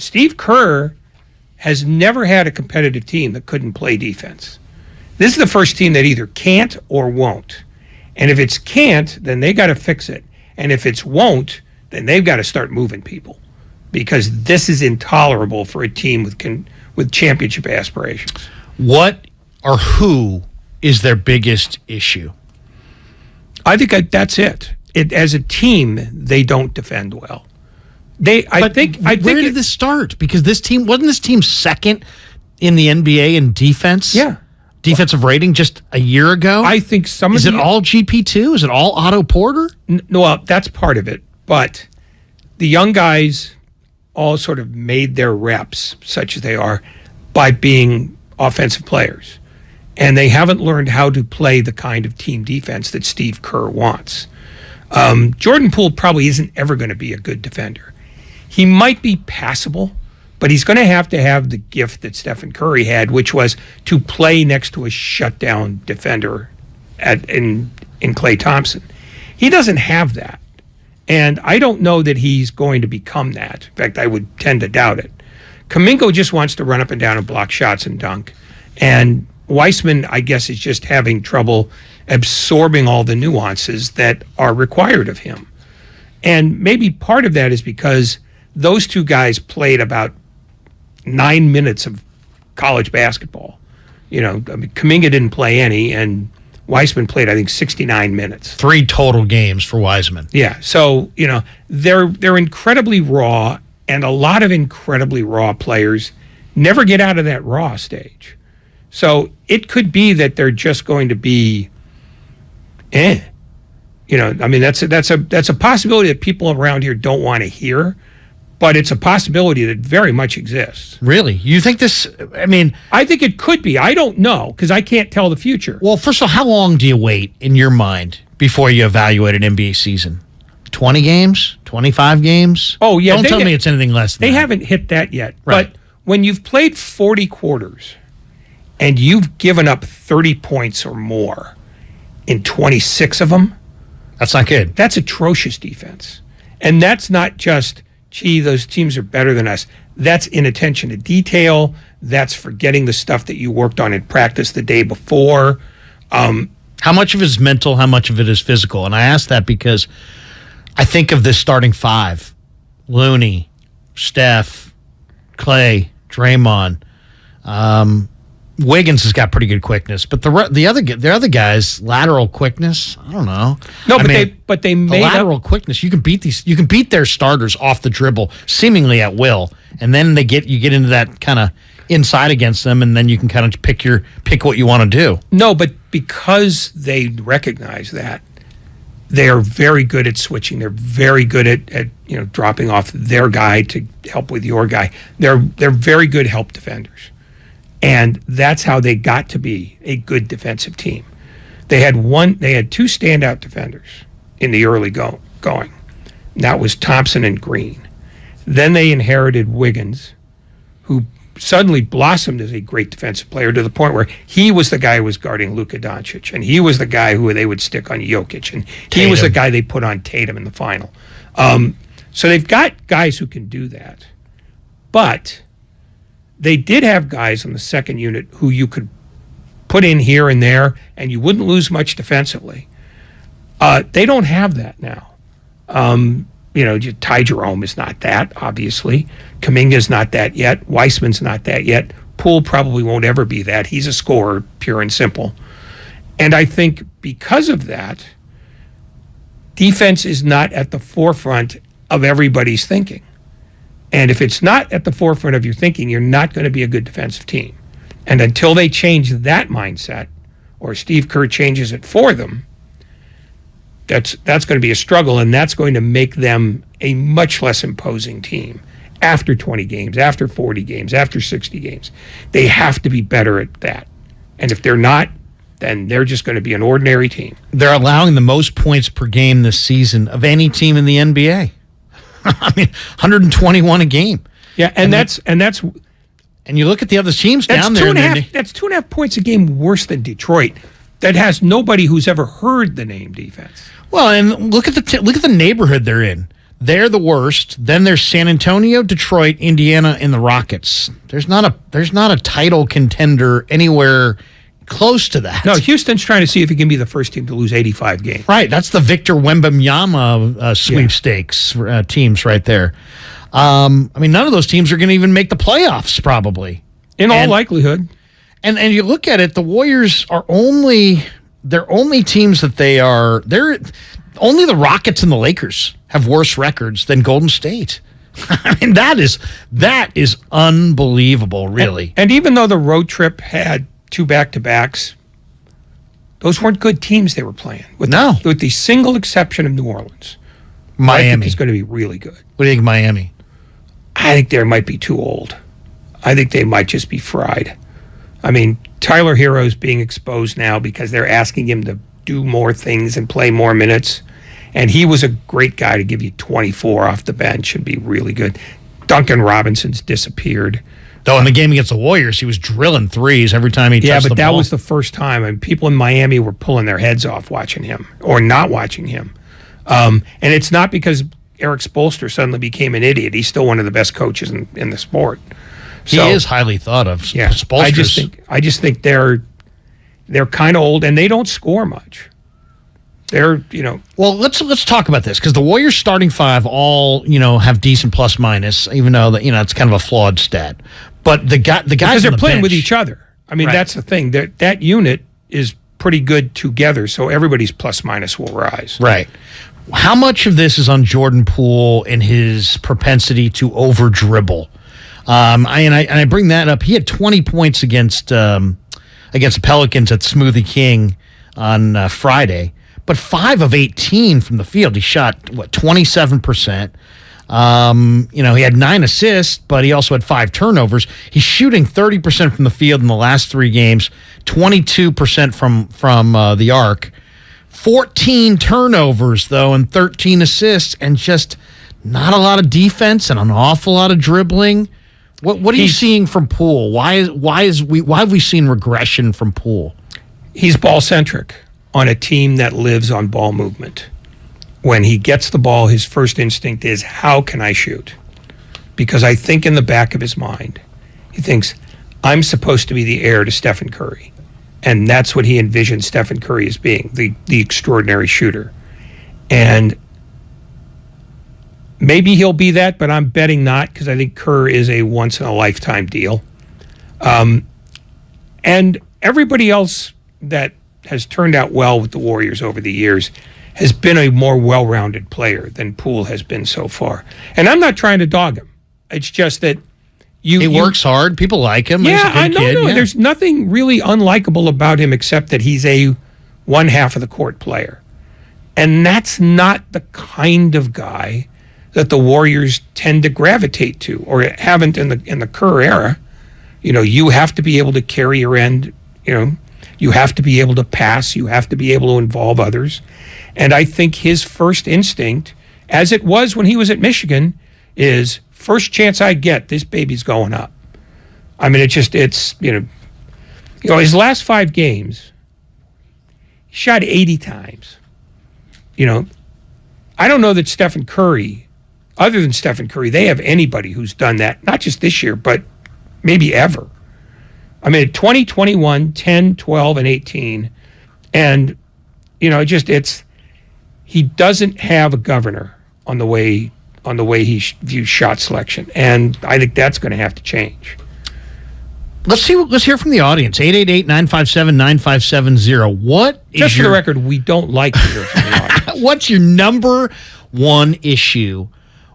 Steve Kerr has never had a competitive team that couldn't play defense. This is the first team that either can't or won't. And if it's can't, then they got to fix it. And if it's won't, then they've got to start moving people, because this is intolerable for a team with championship aspirations. What or who is their biggest issue? I think that's it. As a team, they don't defend well. I think where did this start? Because this team wasn't second in the NBA in defense. Yeah, defensive rating just a year ago. I think is it all GP2? Is it all Otto Porter? No, well, that's part of it. But the young guys all sort of made their reps, such as they are, by being offensive players, and they haven't learned how to play the kind of team defense that Steve Kerr wants. Jordan Poole probably isn't ever going to be a good defender. He might be passable, but he's going to have the gift that Stephen Curry had, which was to play next to a shutdown defender in Klay Thompson. He doesn't have that, and I don't know that he's going to become that. In fact, I would tend to doubt it. Kuminga just wants to run up and down and block shots and dunk, and Weissman, I guess, is just having trouble absorbing all the nuances that are required of him. And maybe part of that is because those two guys played about 9 minutes of college basketball. Kuminga didn't play any, and Weissman played, I think, 69 minutes. 3 total games for Wiseman. Yeah, so, they're incredibly raw, and a lot of incredibly raw players never get out of that raw stage. So it could be that they're just going to be, that's a possibility that people around here don't want to hear, but it's a possibility that very much exists. Really? You think this, I think it could be. I don't know, because I can't tell the future. Well, first of all, how long do you wait in your mind before you evaluate an NBA season? 20 games? 25 games? Oh, yeah. Don't tell me it's anything less than that. They haven't hit that yet. Right. But when you've played 40 quarters and you've given up 30 points or more in 26 of them, that's not good. That's atrocious defense. And that's not just, gee, those teams are better than us. That's inattention to detail. That's forgetting the stuff that you worked on in practice the day before. How much of it is mental? How much of it is physical? And I ask that because I think of this starting 5. Looney, Steph, Klay, Draymond. Wiggins has got pretty good quickness, but the other guys, lateral quickness, I don't know. No, but they made the lateral quickness. You can beat their starters off the dribble, seemingly at will, and then you get into that kind of inside against them, and then you can kind of pick what you want to do. No, but because they recognize that, they are very good at switching. They're very good at dropping off their guy to help with your guy. They're very good help defenders. And that's how they got to be a good defensive team. They had 2 standout defenders in the early going. And that was Thompson and Green. Then they inherited Wiggins, who suddenly blossomed as a great defensive player to the point where he was the guy who was guarding Luka Doncic, and he was the guy who they would stick on Jokic, and he was the guy they put on Tatum in the final. So they've got guys who can do that. But they did have guys on the second unit who you could put in here and there, and you wouldn't lose much defensively. They don't have that now. Ty Jerome is not that, obviously. Kuminga's not that yet. Weissman's not that yet. Poole probably won't ever be that. He's a scorer, pure and simple. And I think because of that, defense is not at the forefront of everybody's thinking. And if it's not at the forefront of your thinking, you're not going to be a good defensive team. And until they change that mindset, or Steve Kerr changes it for them, that's going to be a struggle, and that's going to make them a much less imposing team after 20 games, after 40 games, after 60 games. They have to be better at that. And if they're not, then they're just going to be an ordinary team. They're allowing the most points per game this season of any team in the NBA. 121 a game. Yeah, and you look at the other teams down there. That's 2.5 points a game worse than Detroit. That has nobody who's ever heard the name defense. Well, and look at the neighborhood they're in. They're the worst. Then there's San Antonio, Detroit, Indiana, and the Rockets. There's not a title contender anywhere close to that. No, Houston's trying to see if he can be the first team to lose 85 games. Right. That's the Victor Wembanyama sweepstakes teams right there. I mean, none of those teams are going to even make the playoffs probably. In all likelihood. And you look at it, the Warriors are only teams that they're only the Rockets and the Lakers have worse records than Golden State. I mean, that is unbelievable, really. And even though the road trip had 2 back-to-backs, those weren't good teams they were playing. With the single exception of New Orleans. Miami. I think is going to be really good. What do you think, Miami? I think they might be too old. I think they might just be fried. I mean, Tyler Hero's being exposed now because they're asking him to do more things and play more minutes. And he was a great guy to give you 24 off the bench and be really good. Duncan Robinson's disappeared. Though in the game against the Warriors, he was drilling threes every time he touched the ball. Yeah, but that was the first time. And people in Miami were pulling their heads off watching him or not watching him. And it's not because Eric Spoelstra suddenly became an idiot. He's still one of the best coaches in the sport. So, he is highly thought of. Yeah, I just think they're kind of old and they don't score much. They're, Well, let's talk about this because the Warriors starting 5 all, have decent plus minus, even though that it's kind of a flawed stat. But the guys because they're playing bench, with each other. I mean, that's the thing. That unit is pretty good together, so everybody's plus minus will rise. Right. How much of this is on Jordan Poole and his propensity to over dribble? I bring that up. He had 20 points against the Pelicans at Smoothie King on Friday, but 5 of 18 from the field. He shot 27%. He had 9 assists, but he also had 5 turnovers. He's shooting 30% from the field in the last 3 games, 22% from the arc. 14 turnovers, though, and 13 assists, and just not a lot of defense and an awful lot of dribbling. What are you seeing from Poole? Why have we seen regression from Poole? He's ball-centric on a team that lives on ball movement. When he gets the ball, his first instinct is, how can I shoot? Because I think in the back of his mind, he thinks, I'm supposed to be the heir to Stephen Curry. And that's what he envisioned Stephen Curry as being, the extraordinary shooter. And maybe he'll be that, but I'm betting not because I think Kerr is a once-in-a-lifetime deal. And everybody else that has turned out well with the Warriors over the years has been a more well-rounded player than Poole has been so far. And I'm not trying to dog him. It's just that he works hard. People like him. Yeah, He's a good I know. kid. No, yeah. There's nothing really unlikable about him except that he's a one half of the court player. And that's not the kind of guy that the Warriors tend to gravitate to or haven't in the Kerr era. You have to be able to carry your end, you have to be able to pass, you have to be able to involve others. And I think his first instinct, as it was when he was at Michigan, is first chance I get, this baby's going up. I mean, his last 5 games, he shot 80 times. I don't know that Stephen Curry, other than Stephen Curry, they have anybody who's done that, not just this year, but maybe ever. I mean, 20, 21, 10, 12, and 18. And, he doesn't have a governor on the way he views shot selection. And I think that's going to have to change. Let's hear from the audience. 888-957-9570. Just for the record, we don't like to hear from the audience. What's your number one issue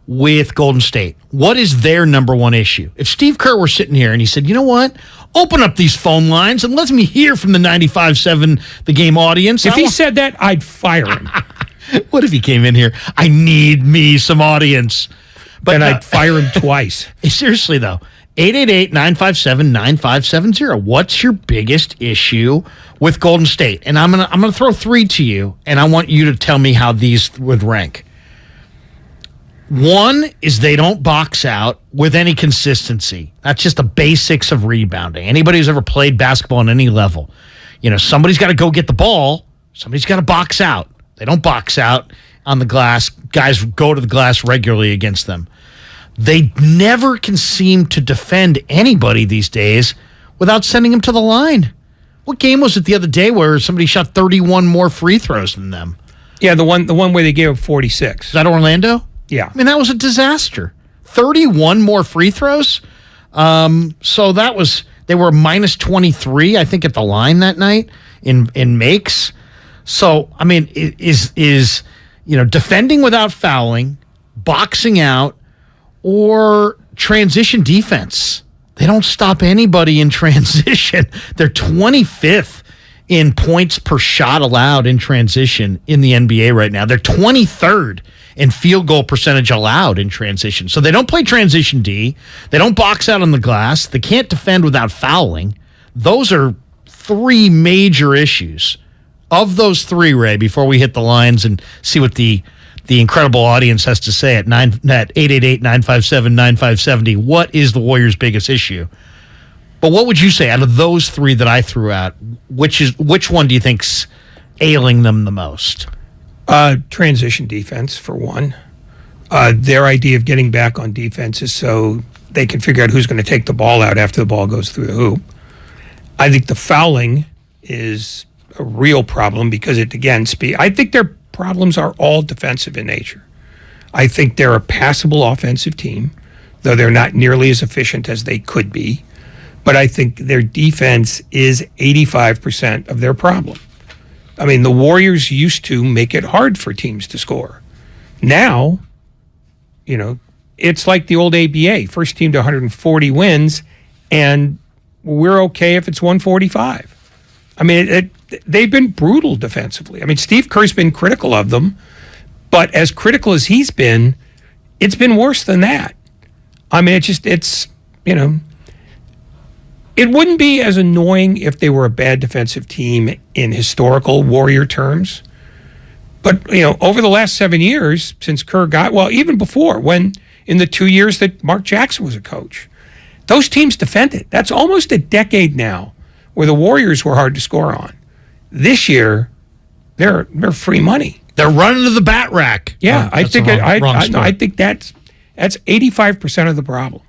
with Golden State? What is their number one issue? If Steve Kerr were sitting here and he said, you know what? Open up these phone lines and let me hear from the 95.7 The Game audience. If he said that, I'd fire him. What if he came in here? I need me some audience. But then I'd fire him twice. Seriously, though. 888-957-9570. What's your biggest issue with Golden State? And I'm gonna throw 3 to you, and I want you to tell me how these would rank. 1 is they don't box out with any consistency. That's just the basics of rebounding. Anybody who's ever played basketball on any level, somebody's got to go get the ball. Somebody's got to box out. They don't box out. on the glass. Guys go to the glass regularly against them. They never can seem to defend anybody these days without sending them to the line. What game was it the other day where somebody shot 31 more free throws than them? Yeah, the one where they gave up 46. Is that Orlando? Yeah. I mean, that was a disaster. 31 more free throws. So that was, they were minus 23, I think, at the line that night in makes. So, I mean, is defending without fouling, boxing out, or transition defense. They don't stop anybody in transition. They're 25th in points per shot allowed in transition in the NBA right now. They're 23rd in field goal percentage allowed in transition. So they don't play transition D. They don't box out on the glass. They can't defend without fouling. Those are three major issues. Of those three, Ray, before we hit the lines and see what the incredible audience has to say at 888-957-9570, what is the Warriors' biggest issue? But what would you say out of those three that I threw out, which one do you think's ailing them the most? Transition defense, for one. Their idea of getting back on defense is so they can figure out who's going to take the ball out after the ball goes through the hoop. I think the fouling is a real problem because it, again, I think their problems are all defensive in nature. I think they're a passable offensive team, though they're not nearly as efficient as they could be. But I think their defense is 85% of their problem. I mean, the Warriors used to make it hard for teams to score. Now, it's like the old ABA, first team to 140 wins, and we're okay if it's 145. I mean, they've been brutal defensively. I mean, Steve Kerr's been critical of them, but as critical as he's been, it's been worse than that. I mean, it wouldn't be as annoying if they were a bad defensive team in historical Warrior terms. But, over the last 7 years since Kerr even before, when in the 2 years that Mark Jackson was a coach, those teams defended. That's almost a decade now where the Warriors were hard to score on. This year, they're free money. They're running to the bat rack. Yeah, I think that's 85% of the problem.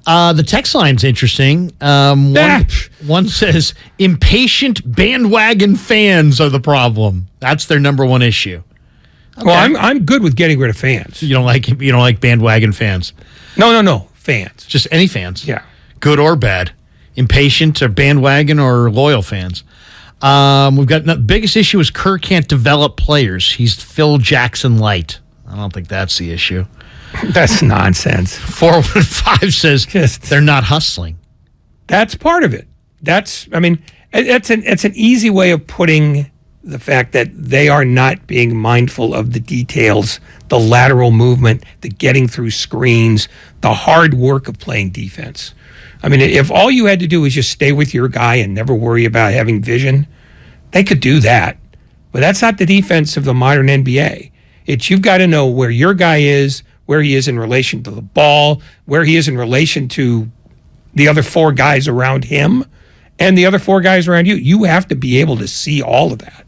The text line's interesting. One says impatient bandwagon fans are the problem. That's their number one issue. Okay. Well, I'm good with getting rid of fans. You don't like bandwagon fans? No, fans. Just any fans. Yeah, good or bad. Impatient or bandwagon or loyal fans. We've got the biggest issue is Kerr can't develop players. He's Phil Jackson light. I don't think that's the issue. That's nonsense. 415 says they're not hustling. That's part of it. It's an easy way of putting the fact that they are not being mindful of the details, the lateral movement, the getting through screens, the hard work of playing defense. I mean, if all you had to do was just stay with your guy and never worry about having vision, they could do that. But that's not the defense of the modern NBA. You've got to know where your guy is, where he is in relation to the ball, where he is in relation to the other four guys around him and the other four guys around you. You have to be able to see all of that.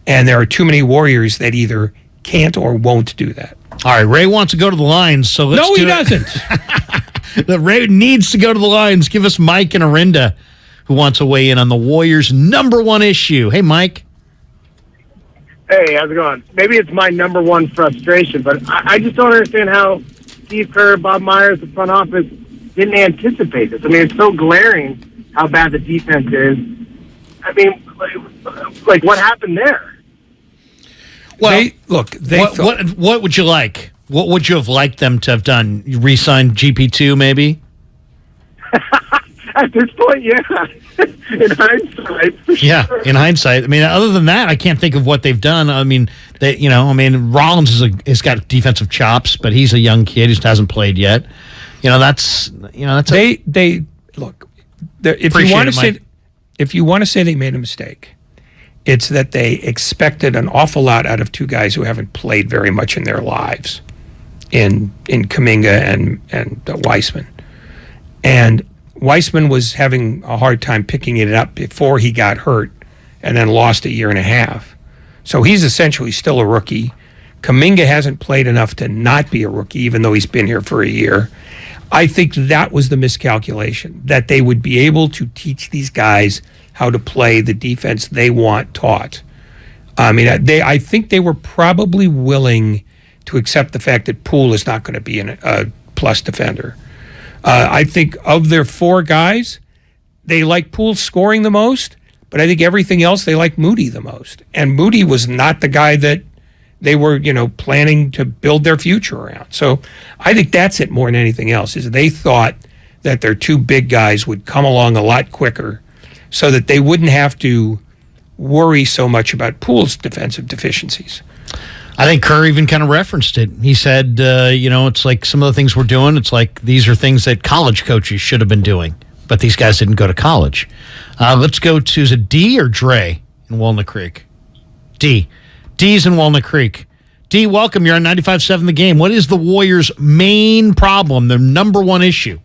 And there are too many Warriors that either can't or won't do that. All right, Ray wants to go to the lines, so let's No, he doesn't. Ray needs to go to the lines. Give us Mike and Arinda, who wants to weigh in on the Warriors' number one issue. Hey, Mike. Hey, how's it going? Maybe it's my number one frustration, but I just don't understand how Steve Kerr, Bob Myers, the front office didn't anticipate this. I mean, it's so glaring how bad the defense is. I mean, like what happened there? Well, what would you like? What would you have liked them to have done? You re-signed GP2, maybe? At this point, yeah. In hindsight, for yeah, sure. In hindsight. I mean, other than that, I can't think of what they've done. I mean, Rollins has got defensive chops, but he's a young kid. He just hasn't played yet. They look. If you want to say they made a mistake, it's that they expected an awful lot out of two guys who haven't played very much in their lives, in Kuminga and Weissman, and Weissman was having a hard time picking it up before he got hurt, and then lost a year and a half. So he's essentially still a rookie. Kuminga hasn't played enough to not be a rookie, even though he's been here for a year. I think that was the miscalculation, that they would be able to teach these guys how to play the defense they want taught. I mean, I think they were probably willing to accept the fact that Poole is not going to be a plus defender. I think of their four guys, they like Poole scoring the most, but I think everything else they like Moody the most. And Moody was not the guy that they were, planning to build their future around. So I think that's it more than anything else, is they thought that their two big guys would come along a lot quicker so that they wouldn't have to worry so much about Poole's defensive deficiencies. I think Kerr even kind of referenced it. He said, it's like some of the things we're doing, it's like these are things that college coaches should have been doing, but these guys didn't go to college. Let's go to, is it D or Dre in Walnut Creek? D. D's in Walnut Creek. D, welcome. You're on 95.7 The Game. What is the Warriors' main problem, their number one issue?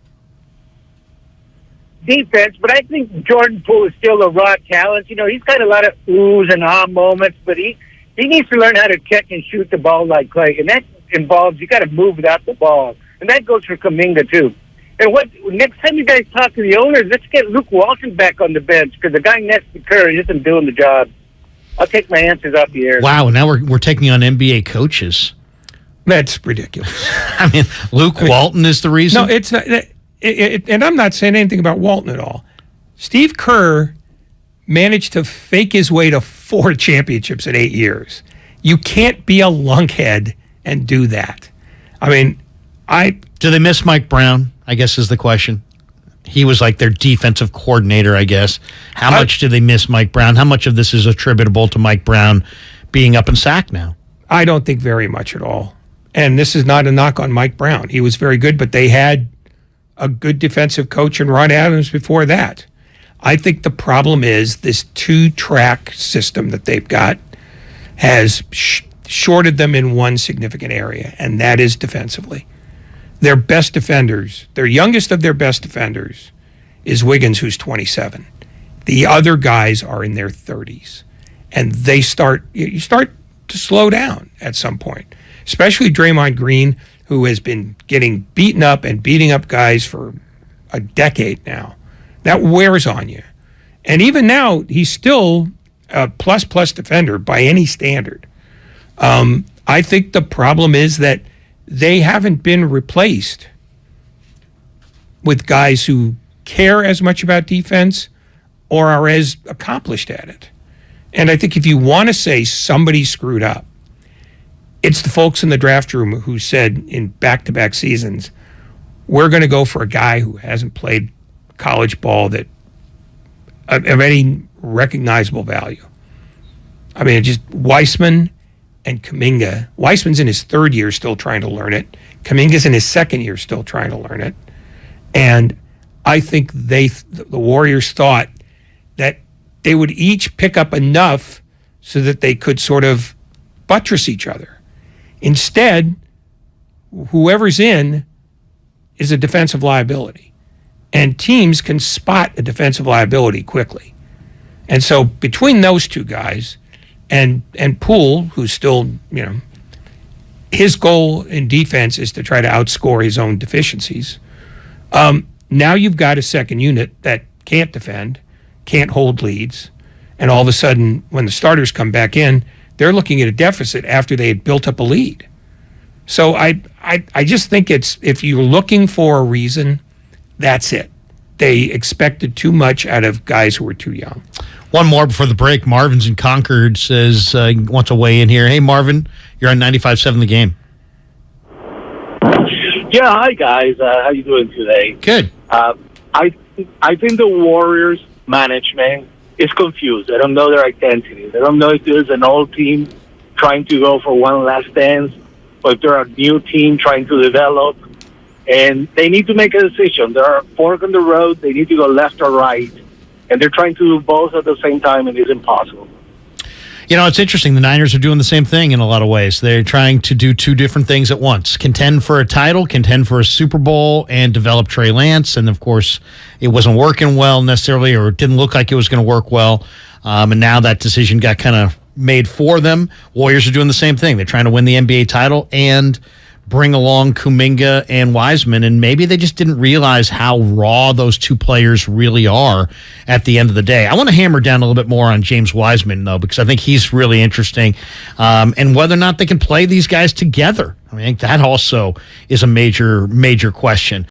Defense, but I think Jordan Poole is still a raw talent. He's got a lot of oohs and ah moments, but he needs to learn how to catch and shoot the ball like Clay, and that involves you got to move without the ball, and that goes for Kuminga too. And next time you guys talk to the owners, let's get Luke Walton back on the bench, because the guy next to Curry isn't doing the job. I'll take my answers off the air. Wow, now we're taking on NBA coaches. That's ridiculous. I mean, Walton is the reason? No, it's not. And I'm not saying anything about Walton at all. Steve Kerr managed to fake his way to 4 championships in 8 years. You can't be a lunkhead and do that. I mean, Do they miss Mike Brown, I guess is the question. He was like their defensive coordinator, I guess. How much do they miss Mike Brown? How much of this is attributable to Mike Brown being up in sack now? I don't think very much at all. And this is not a knock on Mike Brown. He was very good, but they had a good defensive coach in Ron Adams before that. I think the problem is this 2-track system that they've got has shorted them in one significant area, and that is defensively. Their best defenders, their youngest of their best defenders, is Wiggins, who's 27. The other guys are in their 30s, and you start to slow down at some point, especially Draymond Green, who has been getting beaten up and beating up guys for a decade now. That wears on you. And even now, he's still a plus defender by any standard. I think the problem is that they haven't been replaced with guys who care as much about defense or are as accomplished at it. And I think if you want to say somebody screwed up, it's the folks in the draft room who said in back-to-back seasons, we're going to go for a guy who hasn't played college ball that of any recognizable value. I mean, just Weissman and Kuminga. Weissman's in his 3rd year still trying to learn it. Kuminga's in his 2nd year still trying to learn it. And I think the Warriors thought that they would each pick up enough so that they could sort of buttress each other. Instead, whoever's in is a defensive liability. And teams can spot a defensive liability quickly. And so between those two guys and Poole, who's still, his goal in defense is to try to outscore his own deficiencies. Now you've got a second unit that can't defend, can't hold leads, and all of a sudden, when the starters come back in, they're looking at a deficit after they had built up a lead. So I just think if you're looking for a reason, that's it. They expected too much out of guys who were too young. One more before the break. Marvin's in Concord says he wants to weigh in here. Hey, Marvin, you're on 95.7 The Game. Yeah, hi, guys. How you doing today? Good. I think the Warriors management is confused. They don't know their identity. They don't know if there's an old team trying to go for one last dance, or if they're a new team trying to develop. And they need to make a decision. There are forks in the road. They need to go left or right. And they're trying to do both at the same time, and it's impossible. It's interesting. The Niners are doing the same thing in a lot of ways. They're trying to do 2 different things at once. Contend for a title, contend for a Super Bowl, and develop Trey Lance. And, of course, it wasn't working well necessarily, or it didn't look like it was going to work well. And now that decision got kind of made for them. Warriors are doing the same thing. They're trying to win the NBA title and bring along Kuminga and Wiseman, and maybe they just didn't realize how raw those two players really are at the end of the day. I want to hammer down a little bit more on James Wiseman, though, because I think he's really interesting, and whether or not they can play these guys together. I mean, that also is a major question.